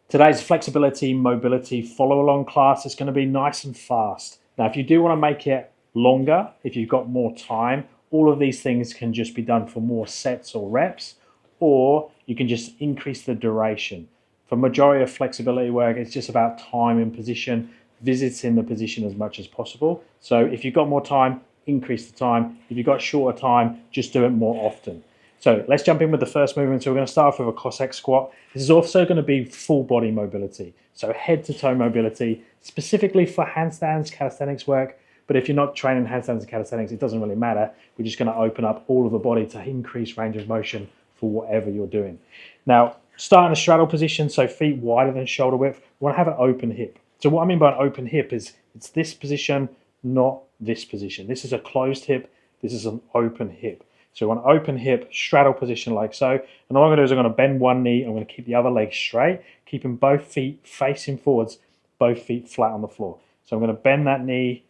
Today's flexibility, mobility, follow along class is going to be nice and fast. Now, if you do want to make it longer, if you've got more time, all of these things can just be done for more sets or reps, or you can just increase the duration. For majority of flexibility work, it's just about time in position, visiting the position as much as possible. So if you've got more time, increase the time. If you've got shorter time, just do it more often. So let's jump in with the first movement. So we're going to start off with a Cossack squat. This is also going to be full body mobility. So head to toe mobility, specifically for handstands, calisthenics work. But if you're not training handstands and calisthenics, it doesn't really matter. We're just going to open up all of the body to increase range of motion for whatever you're doing. Now, start in a straddle position, so feet wider than shoulder width. We want to have an open hip. So what I mean by an open hip is it's this position, not this position. This is a closed hip. This is an open hip. So on open hip, straddle position like so. And all I'm going to do is I'm going to bend one knee. I'm going to keep the other leg straight, keeping both feet facing forwards, both feet flat on the floor. So I'm going to bend that knee,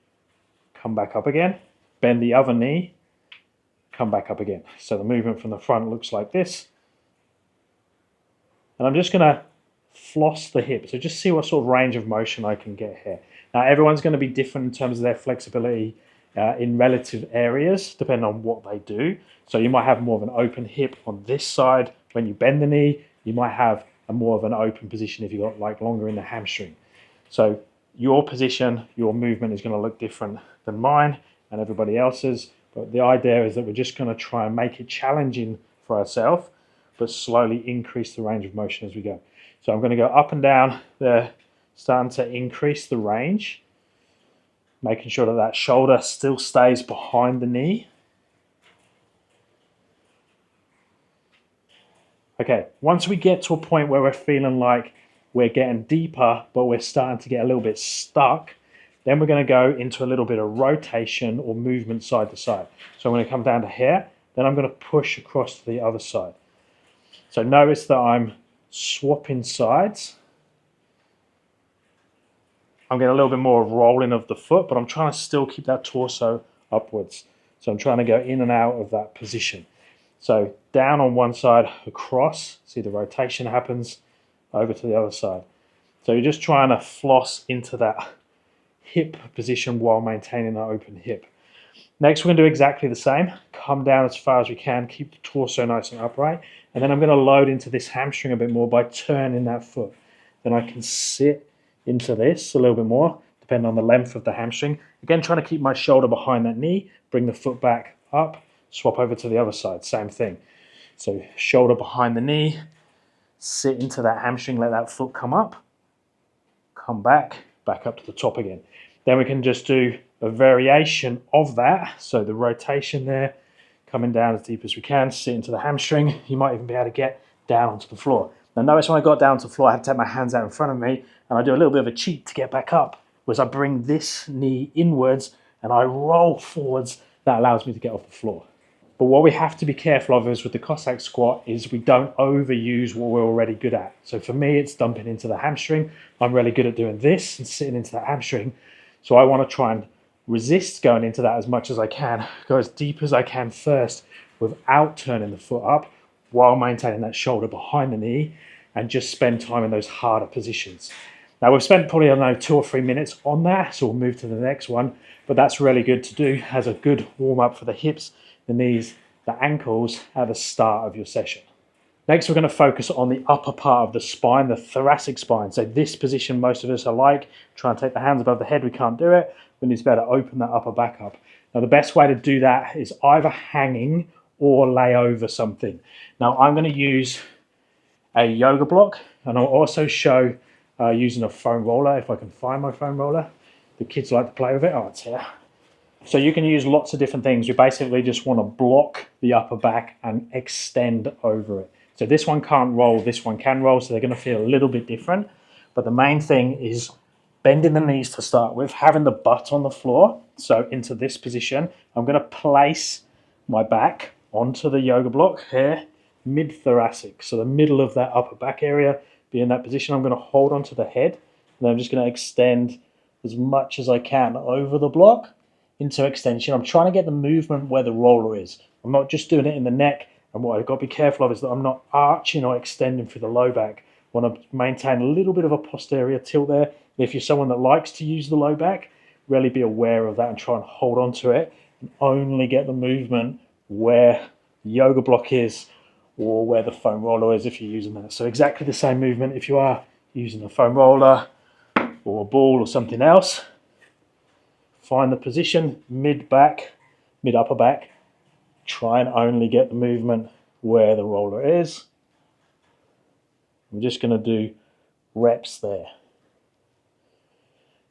come back up again, bend the other knee, come back up again. So the movement from the front looks like this. And I'm just going to floss the hip. So just see what sort of range of motion I can get here. Now everyone's going to be different in terms of their flexibility in relative areas, depending on what they do. So you might have more of an open hip on this side when you bend the knee. You might have a more of an open position if you've got like longer in the hamstring. So your position, your movement is going to look different than mine and everybody else's. But the idea is that we're just going to try and make it challenging for ourselves, but slowly increase the range of motion as we go. So I'm going to go up and down there, starting to increase the range, making sure that that shoulder still stays behind the knee. Okay, once we get to a point where we're feeling like we're getting deeper, but we're starting to get a little bit stuck, then we're going to go into a little bit of rotation or movement side to side. So I'm going to come down to here, then I'm going to push across to the other side. So notice that I'm swapping sides. I'm getting a little bit more rolling of the foot, but I'm trying to still keep that torso upwards. So I'm trying to go in and out of that position. So down on one side, across, see the rotation happens, over to the other side. So you're just trying to floss into that hip position while maintaining that open hip. Next, we're going to do exactly the same. Come down as far as we can, keep the torso nice and upright. And then I'm going to load into this hamstring a bit more by turning that foot. Then I can sit into this a little bit more, depending on the length of the hamstring. Again, trying to keep my shoulder behind that knee, bring the foot back up, swap over to the other side, same thing. So shoulder behind the knee, sit into that hamstring, let that foot come up, come back up to the top again. Then we can just do a variation of that. So the rotation there, coming down as deep as we can, sit into the hamstring. You might even be able to get down onto the floor. Now notice when I got down to the floor, I had to take my hands out in front of me and I do a little bit of a cheat to get back up, was I bring this knee inwards and I roll forwards. That allows me to get off the floor. But what we have to be careful of is with the Cossack squat is we don't overuse what we're already good at. So for me, it's dumping into the hamstring. I'm really good at doing this and sitting into that hamstring. So I want to try and resist going into that as much as I can, go as deep as I can first without turning the foot up while maintaining that shoulder behind the knee and just spend time in those harder positions. Now we've spent probably, I don't know, 2 or 3 minutes on that, so we'll move to the next one, but that's really good to do as a good warm up for the hips, the knees, the ankles at the start of your session. Next, we're going to focus on the upper part of the spine, the thoracic spine. So this position most of us are like, try and take the hands above the head, we can't do it. We need to be able to open that upper back up. Now the best way to do that is either hanging or lay over something. Now I'm going to use a yoga block and I'll also show using a foam roller, if I can find my foam roller. The kids like to play with it. Oh, it's here. So you can use lots of different things. You basically just want to block the upper back and extend over it. So this one can't roll, this one can roll, so they're going to feel a little bit different. But the main thing is bending the knees to start with, having the butt on the floor. So into this position, I'm going to place my back onto the yoga block here, mid-thoracic. So the middle of that upper back area, be in that position. I'm going to hold onto the head, and then I'm just going to extend as much as I can over the block into extension. I'm trying to get the movement where the roller is. I'm not just doing it in the neck. And what I've got to be careful of is that I'm not arching or extending through the low back. Want to maintain a little bit of a posterior tilt there. If you're someone that likes to use the low back, really be aware of that and try and hold on to it and only get the movement where the yoga block is or where the foam roller is if you're using that. So exactly the same movement if you are using a foam roller or a ball or something else. Find the position, mid-back, mid-upper back. Try and only get the movement where the roller is. I'm just going to do reps there.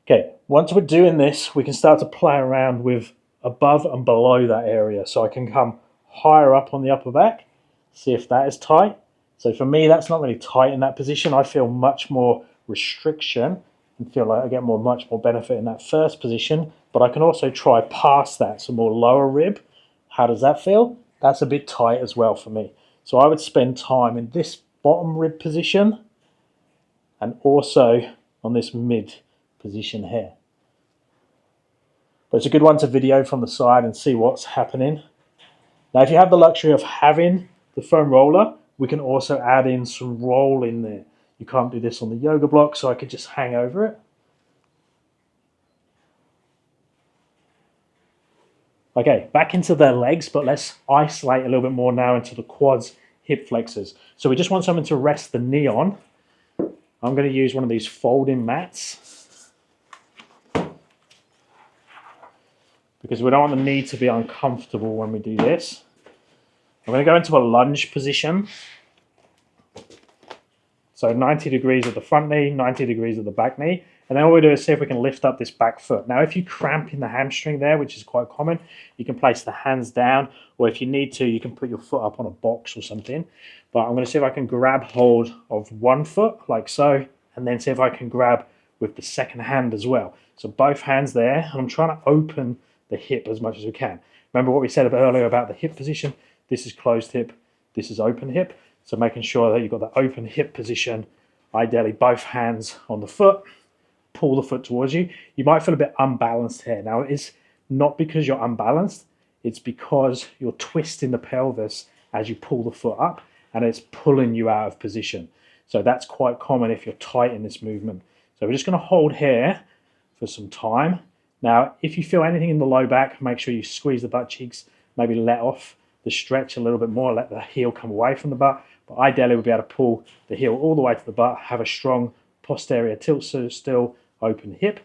Okay, once we're doing this, we can start to play around with above and below that area. So I can come higher up on the upper back, see if that is tight. So for me, that's not really tight in that position. I feel much more restriction and feel like I get much more benefit in that first position. But I can also try past that, so more lower rib. How does that feel? That's a bit tight as well for me. So I would spend time in this bottom rib position and also on this mid position here. But it's a good one to video from the side and see what's happening. Now, if you have the luxury of having the foam roller, we can also add in some roll in there. You can't do this on the yoga block, so I could just hang over it. Okay, back into the legs, but let's isolate a little bit more now into the quads, hip flexors. So we just want something to rest the knee on. I'm going to use one of these folding mats because we don't want the knee to be uncomfortable when we do this. I'm going to go into a lunge position. So 90 degrees of the front knee, 90 degrees of the back knee. And then all we do is see if we can lift up this back foot. Now, if you cramp in the hamstring there, which is quite common, you can place the hands down, or if you need to, you can put your foot up on a box or something. But I'm going to see if I can grab hold of one foot, like so, and then see if I can grab with the second hand as well. So both hands there, and I'm trying to open the hip as much as we can. Remember what we said earlier about the hip position? This is closed hip, this is open hip. So making sure that you've got that open hip position, ideally both hands on the foot, pull the foot towards you. You might feel a bit unbalanced here. Now, it's not because you're unbalanced, it's because you're twisting the pelvis as you pull the foot up and it's pulling you out of position. So that's quite common if you're tight in this movement. So we're just going to hold here for some time. Now, if you feel anything in the low back, make sure you squeeze the butt cheeks, maybe let off the stretch a little bit more, let the heel come away from the butt. But ideally, we'll be able to pull the heel all the way to the butt, have a strong posterior tilt, so still open hip.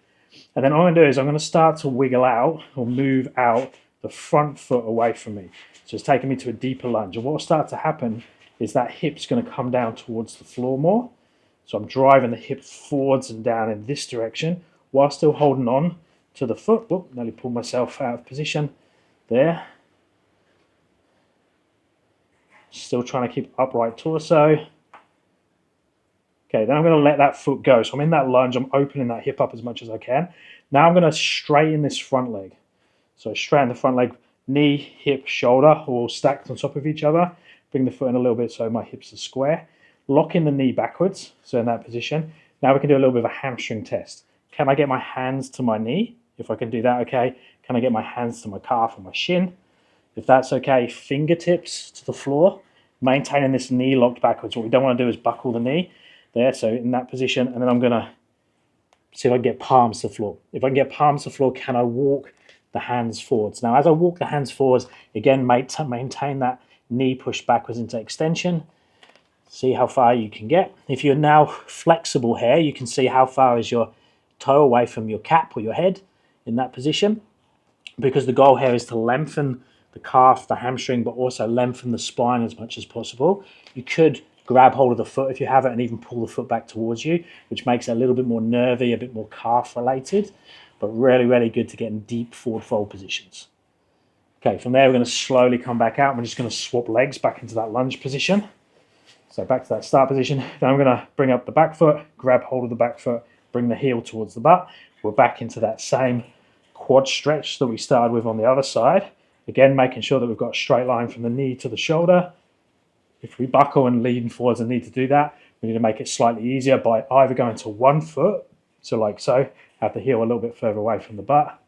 And then all I'm going to do is I'm going to start to wiggle out or move out the front foot away from me. So it's taking me to a deeper lunge. And what will start to happen is that hip's going to come down towards the floor more. So I'm driving the hip forwards and down in this direction while still holding on to the foot. Whoop, nearly pulled myself out of position there. Still trying to keep upright torso. Okay, then I'm going to let that foot go. So I'm in that lunge. I'm opening that hip up as much as I can. Now I'm going to straighten this front leg. So straighten the front leg, knee, hip, shoulder, all stacked on top of each other. Bring the foot in a little bit so my hips are square. Locking the knee backwards, so in that position. Now we can do a little bit of a hamstring test. Can I get my hands to my knee? If I can do that, okay. Can I get my hands to my calf or my shin? If that's okay, fingertips to the floor, maintaining this knee locked backwards. What we don't want to do is buckle the knee there, so in that position, and then I'm going to see if I can get palms to the floor. If I can get palms to the floor, can I walk the hands forwards? Now, as I walk the hands forwards, again, maintain that knee push backwards into extension. See how far you can get. If you're now flexible here, you can see how far is your toe away from your cap or your head in that position, because the goal here is to lengthen the calf, the hamstring, but also lengthen the spine as much as possible. You could grab hold of the foot if you have it and even pull the foot back towards you, which makes it a little bit more nervy, a bit more calf related, but really, really good to get in deep forward fold positions. Okay, from there, we're going to slowly come back out. We're just going to swap legs back into that lunge position. So back to that start position. Then I'm going to bring up the back foot, grab hold of the back foot, bring the heel towards the butt. We're back into that same quad stretch that we started with on the other side. Again, making sure that we've got a straight line from the knee to the shoulder. If we buckle and lean forwards and need to do that, we need to make it slightly easier by either going to one foot, so like so, have the heel a little bit further away from the butt,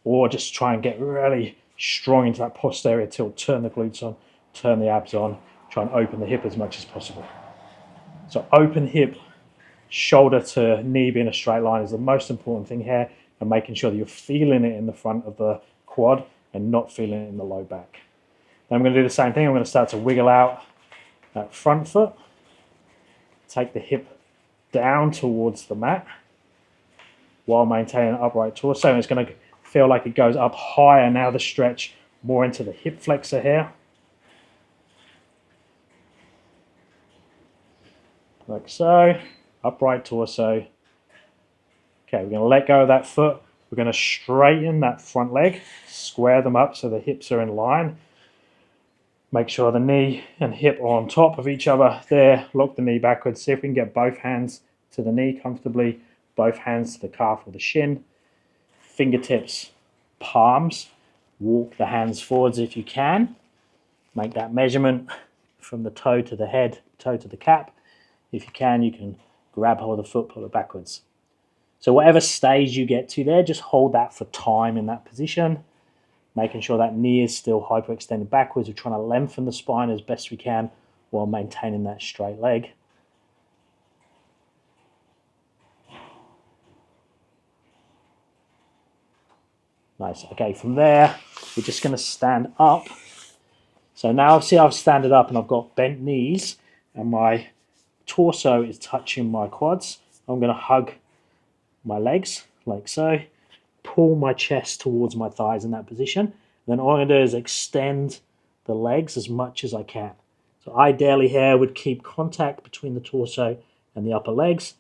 or just try and get really strong into that posterior tilt, turn the glutes on, turn the abs on, try and open the hip as much as possible. So open hip, shoulder to knee being a straight line is the most important thing here, and making sure that you're feeling it in the front of the quad and not feeling it in the low back. Then I'm going to do the same thing. I'm going to start to wiggle out that front foot, take the hip down towards the mat while maintaining an upright torso, and it's going to feel like it goes up higher now, the stretch more into the hip flexor here. Like so, upright torso. Okay, we're going to let go of that foot. We're going to straighten that front leg, square them up so the hips are in line. Make sure the knee and hip are on top of each other there. Lock the knee backwards. See if we can get both hands to the knee comfortably, both hands to the calf or the shin. Fingertips, palms. Walk the hands forwards if you can. Make that measurement from the toe to the head, toe to the cap. If you can grab hold of the foot, pull it backwards. So whatever stage you get to there, just hold that for time in that position. Making sure that knee is still hyperextended backwards. We're trying to lengthen the spine as best we can while maintaining that straight leg. Nice. Okay, from there, we're just going to stand up. So now see I've standed up and I've got bent knees and my torso is touching my quads. I'm going to hug my legs like so. Pull my chest towards my thighs in that position. Then all I'm going to do is extend the legs as much as I can. So ideally here I would keep contact between the torso and the upper legs,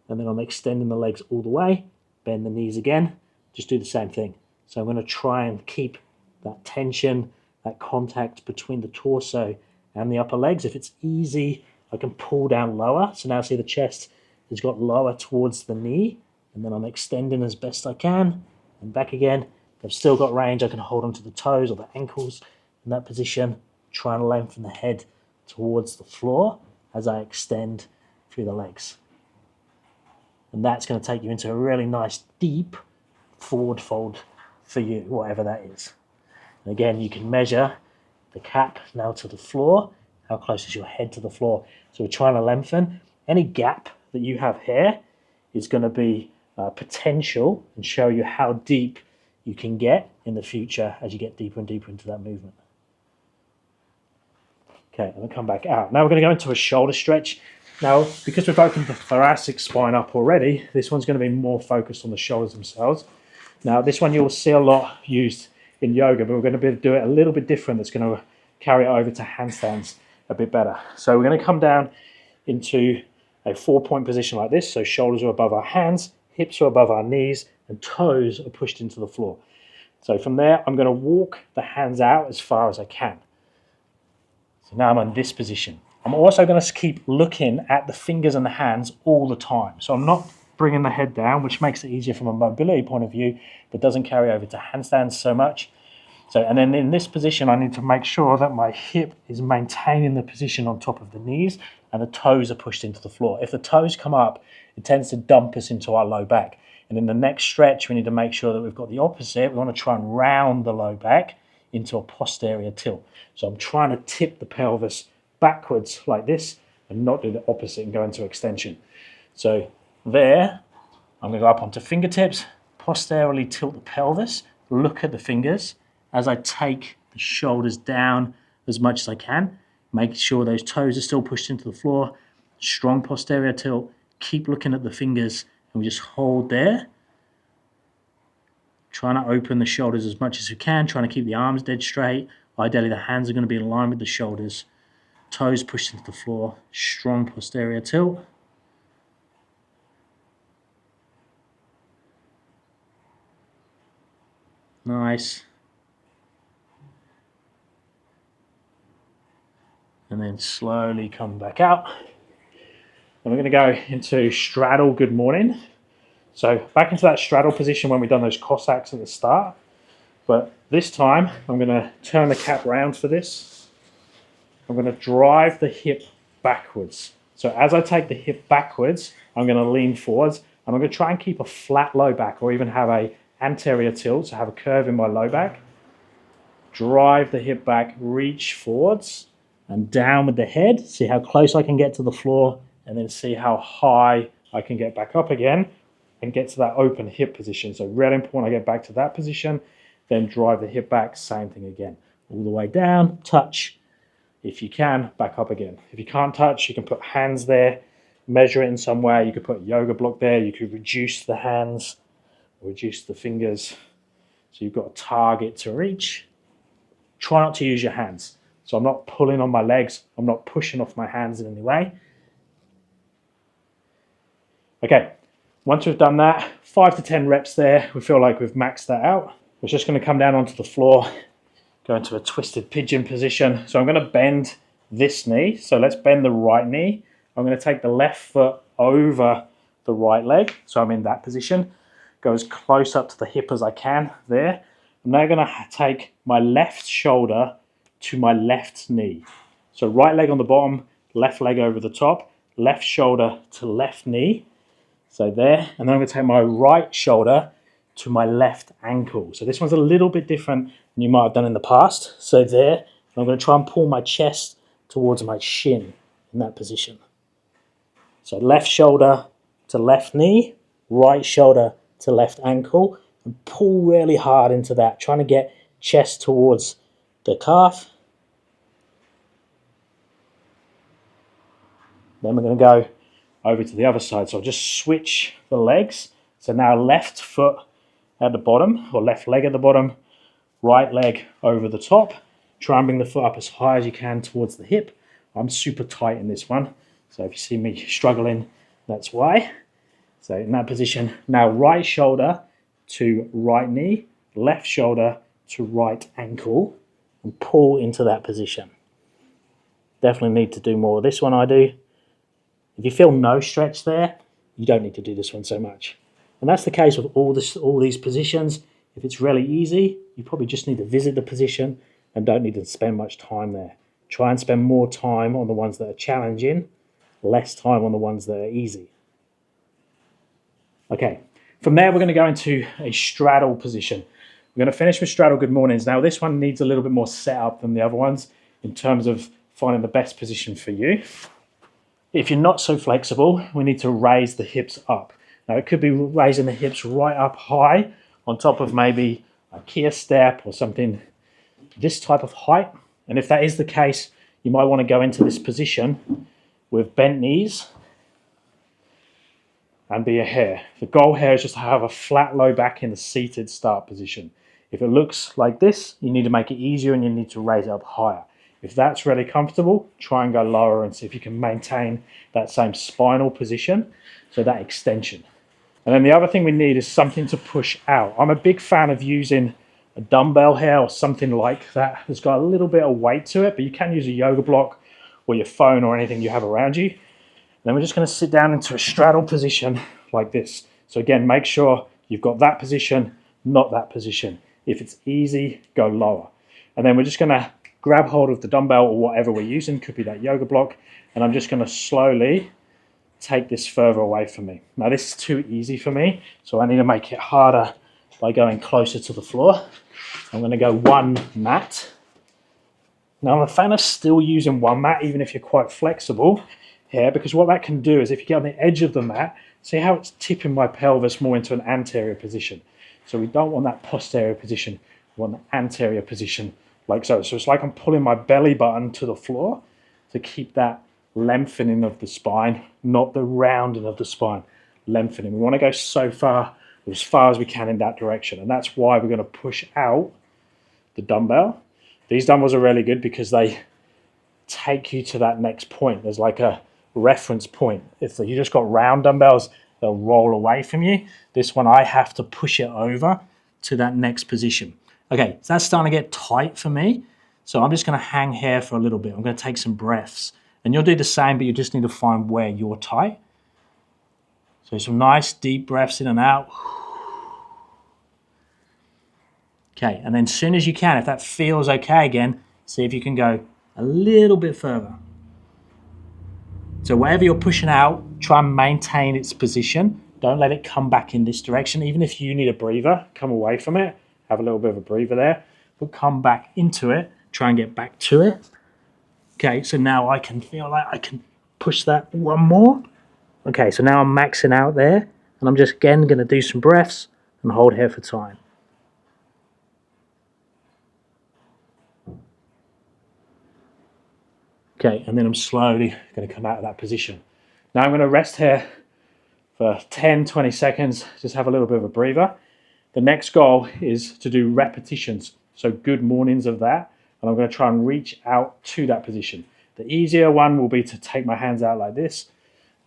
and then I'm extending the legs all the way. Bend the knees again. Just do the same thing. So I'm going to try and keep that tension, that contact between the torso and the upper legs. If it's easy, I can pull down lower. So now see the chest has got lower towards the knee, and then I'm extending as best I can. And back again. If I've still got range, I can hold onto the toes or the ankles in that position, try and lengthen the head towards the floor as I extend through the legs. And that's going to take you into a really nice deep forward fold for you, whatever that is. And again, you can measure the cap now to the floor. How close is your head to the floor? So we're trying to lengthen. Any gap that you have here is going to be potential and show you how deep you can get in the future as you get deeper and deeper into that movement. Okay, I'm going to come back out. Now we're going to go into a shoulder stretch. Now, because we've opened the thoracic spine up already, this one's going to be more focused on the shoulders themselves. Now, this one you'll see a lot used in yoga, but we're going to do it a little bit different. That's going to carry it over to handstands a bit better. So we're going to come down into a 4-point position like this. So shoulders are above our hands, hips are above our knees, and toes are pushed into the floor. So from there, I'm going to walk the hands out as far as I can. So now I'm in this position. I'm also going to keep looking at the fingers and the hands all the time. So I'm not bringing the head down, which makes it easier from a mobility point of view, but doesn't carry over to handstands so much. So, and then in this position, I need to make sure that my hip is maintaining the position on top of the knees and the toes are pushed into the floor. If the toes come up, it tends to dump us into our low back. And in the next stretch, we need to make sure that we've got the opposite. We want to try and round the low back into a posterior tilt. So I'm trying to tip the pelvis backwards like this and not do the opposite and go into extension. So there, I'm going to go up onto fingertips, posteriorly tilt the pelvis, look at the fingers as I take the shoulders down as much as I can. Make sure those toes are still pushed into the floor. Strong posterior tilt. Keep looking at the fingers and we just hold there. Trying to open the shoulders as much as we can. Trying to keep the arms dead straight. Ideally, the hands are going to be in line with the shoulders. Toes pushed into the floor. Strong posterior tilt. Nice. And then slowly come back out. And we're going to go into straddle good morning. So back into that straddle position when we've done those Cosacks at the start. But this time, I'm going to turn the cap round for this. I'm going to drive the hip backwards. So as I take the hip backwards, I'm going to lean forwards. And I'm going to try and keep a flat low back or even have a anterior tilt, so have a curve in my low back. Drive the hip back, reach forwards. and down with the head. See how close I can get to the floor, and then see how high I can get back up again and get to that open hip position. So really important I get back to that position, then drive the hip back, same thing again. All the way down, touch. If you can, back up again. If you can't touch, you can put hands there, measure it in some way. You could put a yoga block there. You could reduce the hands, reduce the fingers. So you've got a target to reach. Try not to use your hands. So I'm not pulling on my legs. I'm not pushing off my hands in any way. Okay, once we've done that, 5 to 10 reps there, we feel like we've maxed that out. We're just going to come down onto the floor, go into a twisted pigeon position. So I'm going to bend this knee. So let's bend the right knee. I'm going to take the left foot over the right leg. So I'm in that position. Go as close up to the hip as I can there. I'm now going to take my left shoulder to my left knee. So right leg on the bottom, left leg over the top, left shoulder to left knee. So there, and then I'm going to take my right shoulder to my left ankle. So this one's a little bit different than you might have done in the past. So there, I'm going to try and pull my chest towards my shin in that position. So left shoulder to left knee, right shoulder to left ankle, and pull really hard into that, trying to get chest towards the calf. Then we're going to go over to the other side. So I'll just switch the legs. So now left foot at the bottom, or left leg at the bottom, right leg over the top. Try and bring the foot up as high as you can towards the hip. I'm super tight in this one. So if you see me struggling, that's why. So in that position, now right shoulder to right knee, left shoulder to right ankle, and pull into that position. Definitely need to do more of this one, I do. If you feel no stretch there, you don't need to do this one so much. And that's the case with all these positions. If it's really easy, you probably just need to visit the position and don't need to spend much time there. Try and spend more time on the ones that are challenging, less time on the ones that are easy. Okay, from there we're going to go into a straddle position. We're going to finish with straddle good mornings. Now this one needs a little bit more setup than the other ones in terms of finding the best position for you. If you're not so flexible, we need to raise the hips up. Now it could be raising the hips right up high on top of maybe a Kia step or something this type of height. And if that is the case, you might want to go into this position with bent knees and be a hare. The goal here is just to have a flat low back in the seated start position. If it looks like this, you need to make it easier and you need to raise it up higher. If that's really comfortable, try and go lower and see if you can maintain that same spinal position, so that extension. And then the other thing we need is something to push out. I'm a big fan of using a dumbbell here or something like that that's got a little bit of weight to it, but you can use a yoga block or your phone or anything you have around you. And then we're just going to sit down into a straddle position like this. So again, make sure you've got that position, not that position. If it's easy, go lower. And then we're just going to grab hold of the dumbbell or whatever we're using, could be that yoga block, and I'm just going to slowly take this further away from me. Now this is too easy for me, so I need to make it harder by going closer to the floor. I'm going to go one mat. Now I'm a fan of still using one mat, even if you're quite flexible here, because what that can do is if you get on the edge of the mat, see how it's tipping my pelvis more into an anterior position. So we don't want that posterior position, we want the anterior position like so. So it's like I'm pulling my belly button to the floor to keep that lengthening of the spine, not the rounding of the spine, lengthening. We want to go so far, as far as we can in that direction. And that's why we're going to push out the dumbbell. These dumbbells are really good because they take you to that next point. There's like a reference point. If you just got round dumbbells, they'll roll away from you. This one, I have to push it over to that next position. Okay, so that's starting to get tight for me. So I'm just going to hang here for a little bit. I'm going to take some breaths. And you'll do the same, but you just need to find where you're tight. So some nice deep breaths in and out. Okay, and then as soon as you can, if that feels okay again, see if you can go a little bit further. So wherever you're pushing out, try and maintain its position. Don't let it come back in this direction. Even if you need a breather, come away from it. Have a little bit of a breather there, but come back into it. Try and get back to it. Okay, so now I can feel like I can push that one more. Okay, so now I'm maxing out there, and I'm just again going to do some breaths and hold here for time. Okay, and then I'm slowly going to come out of that position. Now I'm going to rest here for 10, 20 seconds, just have a little bit of a breather. The next goal is to do repetitions, so good mornings of that, and I'm going to try and reach out to that position. The easier one will be to take my hands out like this,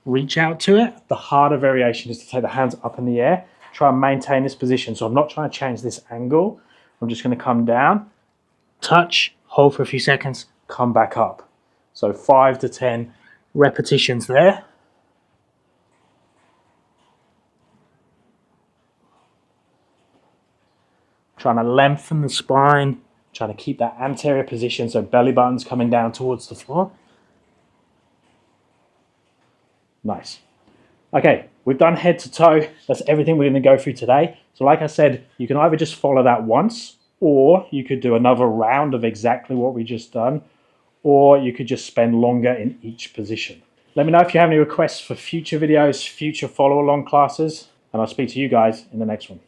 reach out to it. The harder variation is to take the hands up in the air, try and maintain this position. So I'm not trying to change this angle. I'm just going to come down, touch, hold for a few seconds, come back up. So 5 to 10 repetitions there. Trying to lengthen the spine, trying to keep that anterior position so belly button's coming down towards the floor. Nice. Okay, we've done head to toe. That's everything we're going to go through today. So like I said, you can either just follow that once, or you could do another round of exactly what we just done, or you could just spend longer in each position. Let me know if you have any requests for future videos, future follow-along classes, and I'll speak to you guys in the next one.